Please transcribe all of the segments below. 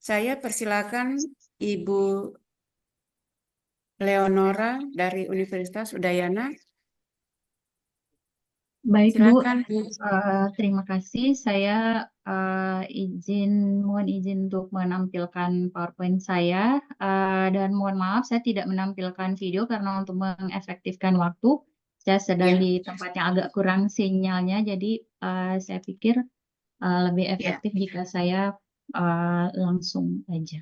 Saya persilakan Ibu Leonora dari Universitas Udayana. Baik, Bu. Silakan, Bu. Terima kasih. Saya mohon izin untuk menampilkan PowerPoint saya. Dan mohon maaf, saya tidak menampilkan video karena untuk mengefektifkan waktu. Saya sedang Ya, di tempat yang agak kurang sinyalnya, jadi saya pikir lebih ya, efektif jika saya langsung aja.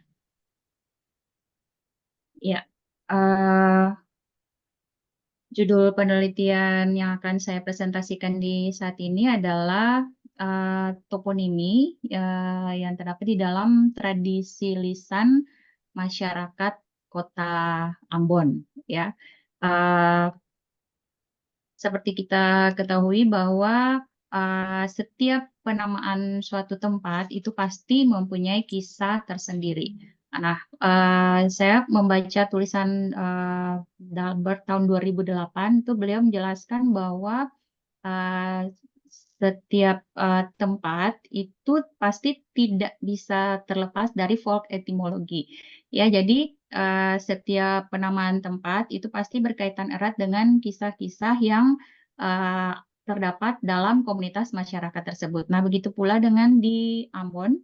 Ya. eh, Judul penelitian yang akan saya presentasikan di saat ini adalah toponimi yang terdapat di dalam tradisi lisan masyarakat Kota Ambon. Ya, Eh, seperti kita ketahui bahwa setiap penamaan suatu tempat itu pasti mempunyai kisah tersendiri. Nah, saya membaca tulisan Dalbert tahun 2008 itu beliau menjelaskan bahwa uh, setiap tempat itu pasti tidak bisa terlepas dari folk etimologi. Ya, jadi setiap penamaan tempat itu pasti berkaitan erat dengan kisah-kisah yang uh, terdapat dalam komunitas masyarakat tersebut. Nah, begitu pula dengan di Ambon,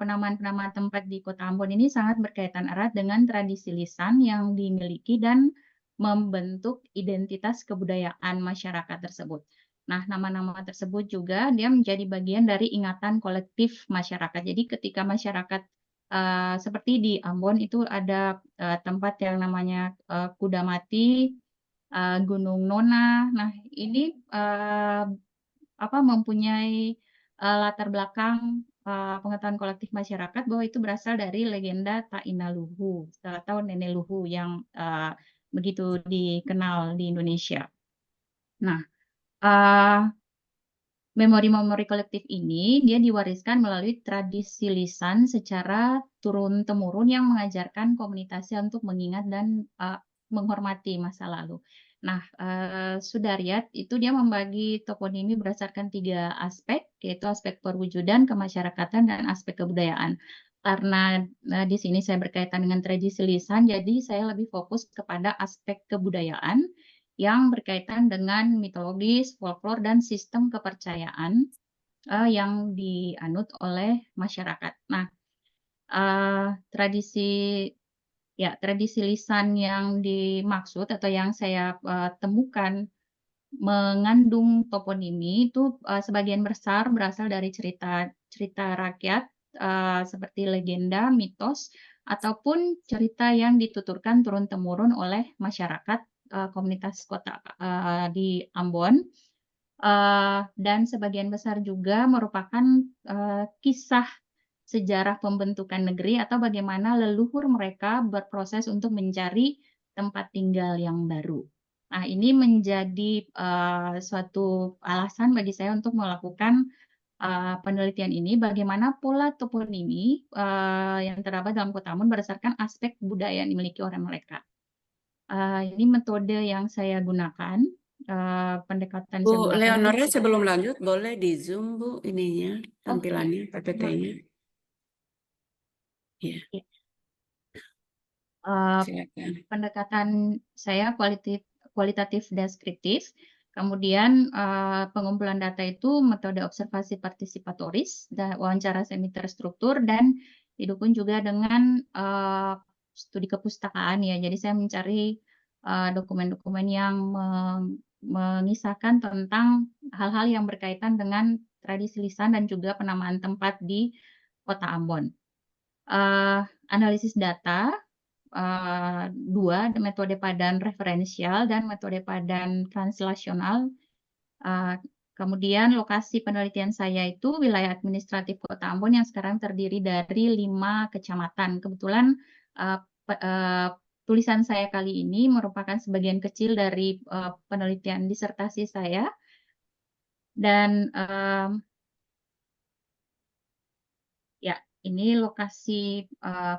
penamaan-penamaan tempat di Kota Ambon ini sangat berkaitan erat dengan tradisi lisan yang dimiliki dan membentuk identitas kebudayaan masyarakat tersebut. Nah, nama-nama tersebut juga dia menjadi bagian dari ingatan kolektif masyarakat. Jadi ketika masyarakat seperti di Ambon itu ada tempat yang namanya Kuda Mati, Gunung Nona. Nah, ini mempunyai latar belakang pengetahuan kolektif masyarakat bahwa itu berasal dari legenda Taina Luhu atau Nenek Luhu yang begitu dikenal di Indonesia. Nah, eh, memori-memori kolektif ini dia diwariskan melalui tradisi lisan secara turun-temurun yang mengajarkan komunitas untuk mengingat dan menghormati masa lalu. Nah, Sudaryat itu dia membagi toponimi berdasarkan 3 aspek, yaitu aspek perwujudan, kemasyarakatan, dan aspek kebudayaan. Karena di sini saya berkaitan dengan tradisi lisan, jadi saya lebih fokus kepada aspek kebudayaan yang berkaitan dengan mitologis, folklore, dan sistem kepercayaan yang dianut oleh masyarakat. Nah, tradisi tradisi lisan yang dimaksud atau yang saya temukan mengandung toponimi itu sebagian besar berasal dari cerita rakyat seperti legenda, mitos, ataupun cerita yang dituturkan turun-temurun oleh masyarakat komunitas kota di Ambon. Dan sebagian besar juga merupakan kisah sejarah pembentukan negeri atau bagaimana leluhur mereka berproses untuk mencari tempat tinggal yang baru. Nah, ini menjadi suatu alasan bagi saya untuk melakukan penelitian ini, bagaimana pola toponimi yang terdapat dalam Kota Ambon berdasarkan aspek budaya yang dimiliki oleh mereka. Ini metode yang saya gunakan, pendekatan Bu saya gunakan itu. Leonora, sebelum lanjut, boleh di Zoom, Bu, ininya, Oh, ya. tampilannya, PPT-nya. Ya, Ya. Eh, silakan. Pendekatan saya kualitatif deskriptif, kemudian pengumpulan data itu metode observasi partisipatoris, dan wawancara semi terstruktur, dan didukung juga dengan studi kepustakaan ya. Jadi saya mencari dokumen-dokumen yang mengisahkan tentang hal-hal yang berkaitan dengan tradisi lisan dan juga penamaan tempat di Kota Ambon. Eh, Analisis data, dua, metode padan referensial dan metode padan translasional. Uh, Kemudian lokasi penelitian saya itu wilayah administratif Kota Ambon yang sekarang terdiri dari 5 kecamatan. Kebetulan uh, tulisan saya kali ini merupakan sebagian kecil dari penelitian disertasi saya. Dan ya, ini lokasi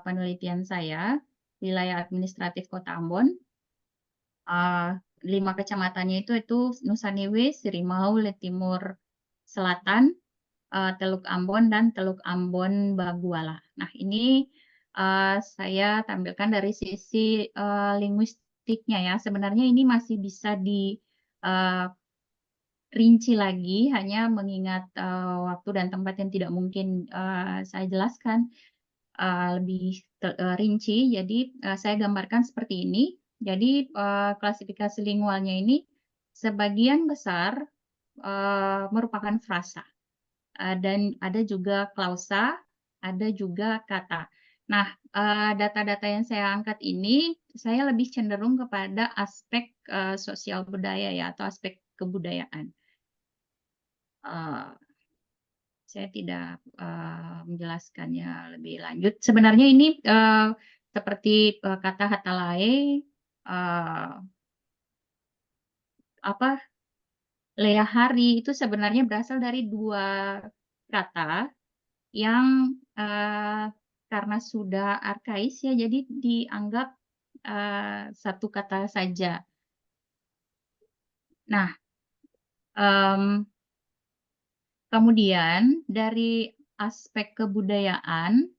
penelitian saya, wilayah administratif Kota Ambon. uh, 5 kecamatannya itu Nusa Newe, Sirimau, Letimur Selatan, Teluk Ambon dan Teluk Ambon Baguala. Nah, ini saya tampilkan dari sisi linguistiknya ya. Sebenarnya ini masih bisa rinci lagi, hanya mengingat waktu dan tempat yang tidak mungkin saya jelaskan lebih rinci. Jadi saya gambarkan seperti ini. Jadi klasifikasi lingualnya ini sebagian besar merupakan frasa. Dan ada juga klausa, ada juga kata. Nah, data-data yang saya angkat ini, saya lebih cenderung kepada aspek sosial budaya ya, atau aspek kebudayaan. Saya tidak menjelaskannya lebih lanjut. Sebenarnya ini seperti kata hatalae, apa leahari itu sebenarnya berasal dari dua kata yang karena sudah arkais ya, jadi dianggap satu kata saja. Nah, kemudian dari aspek kebudayaan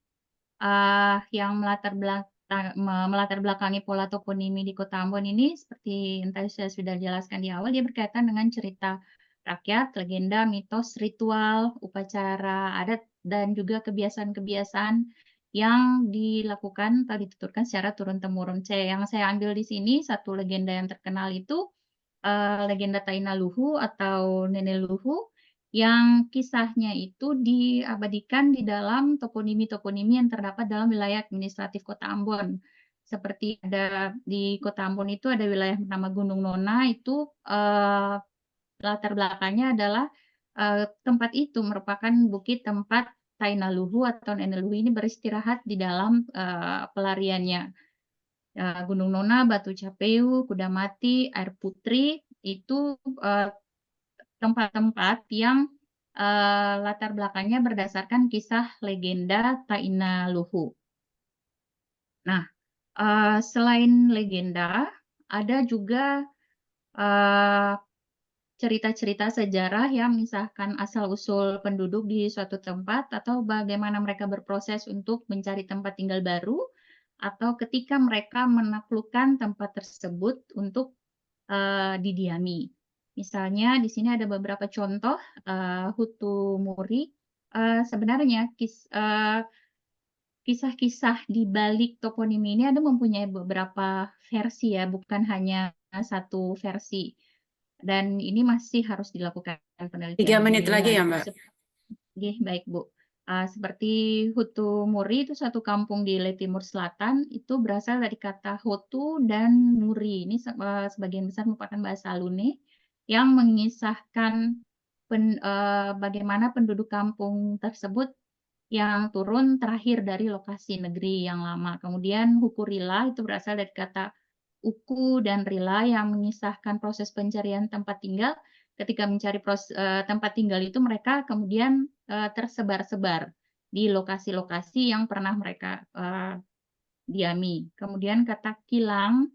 yang melatar belakangi pola toponimi di Kota Ambon ini, seperti yang tadi saya sudah jelaskan di awal, dia berkaitan dengan cerita rakyat, legenda, mitos, ritual, upacara adat, dan juga kebiasaan-kebiasaan yang dilakukan atau dituturkan secara turun-temurun. Yang saya ambil di sini, satu legenda yang terkenal itu legenda Taina Luhu atau Nenek Luhu, yang kisahnya itu diabadikan di dalam toponimi-toponimi yang terdapat dalam wilayah administratif Kota Ambon. Seperti ada di Kota Ambon itu ada wilayah bernama Gunung Nona, itu latar belakangnya adalah tempat itu merupakan bukit tempat Taina Luhu atau Nenek Luhu ini beristirahat di dalam pelariannya. Gunung Nona, Batu Capeu, Kuda Mati, Air Putri, itu tempat-tempat yang latar belakangnya berdasarkan kisah legenda Taina Luhu. Nah, selain legenda, ada juga cerita-cerita sejarah yang mengisahkan asal-usul penduduk di suatu tempat atau bagaimana mereka berproses untuk mencari tempat tinggal baru atau ketika mereka menaklukkan tempat tersebut untuk didiami. Misalnya di sini ada beberapa contoh Hutu Muri. Sebenarnya kisah-kisah di balik toponimi ini ada mempunyai beberapa versi ya, bukan hanya satu versi. Dan ini masih harus dilakukan 3 penelitian menit lebih lagi ya, lanjut. Mbak. Baik, Bu. Seperti Hutu Muri itu satu kampung di Timur Selatan, itu berasal dari kata Hutu dan Muri. Ini sebagian besar merupakan bahasa Lune yang mengisahkan bagaimana penduduk kampung tersebut yang turun terakhir dari lokasi negeri yang lama. Kemudian Hukurila itu berasal dari kata Uku dan Rila yang mengisahkan proses pencarian tempat tinggal. Ketika mencari tempat tinggal itu mereka kemudian tersebar-sebar di lokasi-lokasi yang pernah mereka diami. Kemudian kata kilang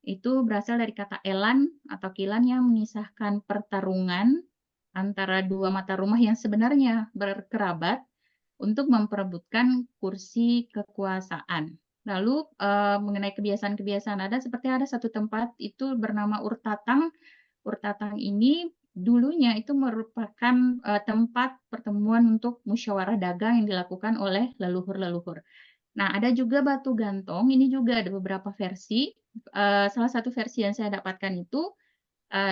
itu berasal dari kata elan atau kilan yang mengisahkan pertarungan antara dua mata rumah yang sebenarnya berkerabat untuk memperebutkan kursi kekuasaan. Lalu mengenai kebiasaan-kebiasaan adat, seperti ada satu tempat itu bernama Urtatang. Urtatang ini dulunya itu merupakan tempat pertemuan untuk musyawarah dagang yang dilakukan oleh leluhur-leluhur. Nah, ada juga Batu Gantong, ini juga ada beberapa versi. Salah satu versi yang saya dapatkan itu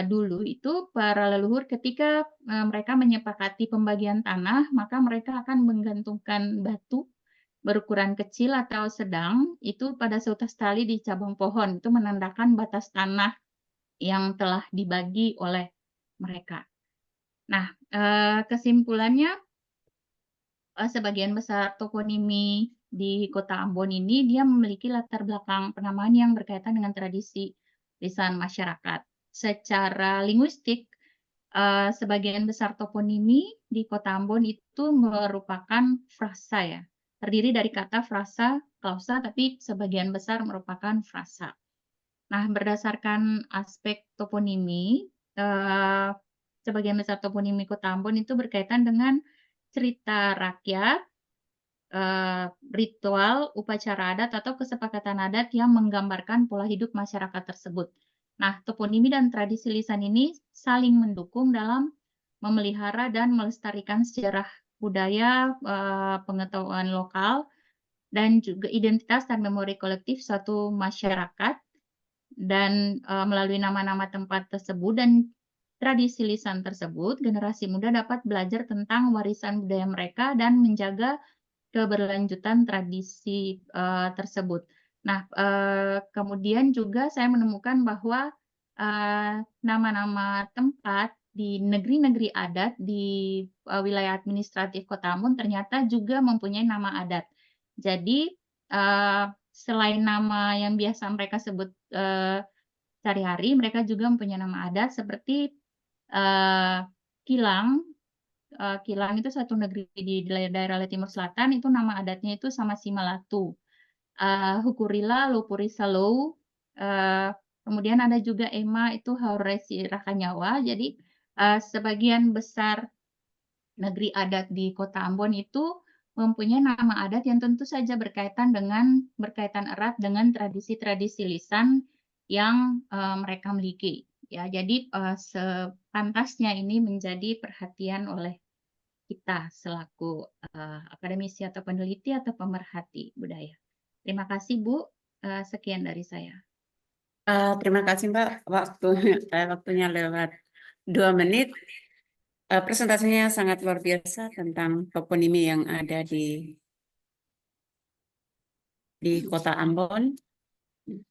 dulu itu para leluhur ketika mereka menyepakati pembagian tanah, maka mereka akan menggantungkan batu berukuran kecil atau sedang itu pada seutas tali di cabang pohon. Itu menandakan batas tanah yang telah dibagi oleh mereka. Nah, kesimpulannya sebagian besar toponimi di Kota Ambon ini dia memiliki latar belakang penamaan yang berkaitan dengan tradisi lisan masyarakat. Secara linguistik, sebagian besar toponimi di Kota Ambon itu merupakan frasa ya. Terdiri dari kata frasa, klausa, tapi sebagian besar merupakan frasa. Nah, berdasarkan aspek toponimi, sebagian besar toponimi Kota Ambon itu berkaitan dengan cerita rakyat, ritual, upacara adat, atau kesepakatan adat yang menggambarkan pola hidup masyarakat tersebut. Nah, toponimi dan tradisi lisan ini saling mendukung dalam memelihara dan melestarikan sejarah budaya, pengetahuan lokal, dan juga identitas dan memori kolektif suatu masyarakat. Dan melalui nama-nama tempat tersebut dan tradisi lisan tersebut, generasi muda dapat belajar tentang warisan budaya mereka dan menjaga keberlanjutan tradisi tersebut. Nah, kemudian juga saya menemukan bahwa nama-nama tempat di negeri-negeri adat di wilayah administratif Kota Ambon ternyata juga mempunyai nama adat. Jadi, selain nama yang biasa mereka sebut sehari-hari, mereka juga mempunyai nama adat seperti Kilang. Kilang itu satu negeri di daerah Timur Selatan, itu nama adatnya itu Samasi Malatu. Hukurila, Lopurisalou, kemudian ada juga Ema itu Hauresi Rakanyawa. Jadi sebagian besar negeri adat di Kota Ambon itu mempunyai nama adat yang tentu saja berkaitan erat dengan tradisi-tradisi lisan yang mereka miliki. Ya, jadi sepantasnya ini menjadi perhatian oleh kita selaku akademisi atau peneliti atau pemerhati budaya. Terima kasih Bu, sekian dari saya. Terima kasih Mbak, waktunya lewat 2 menit. Presentasinya sangat luar biasa tentang toponimi yang ada di Kota Ambon.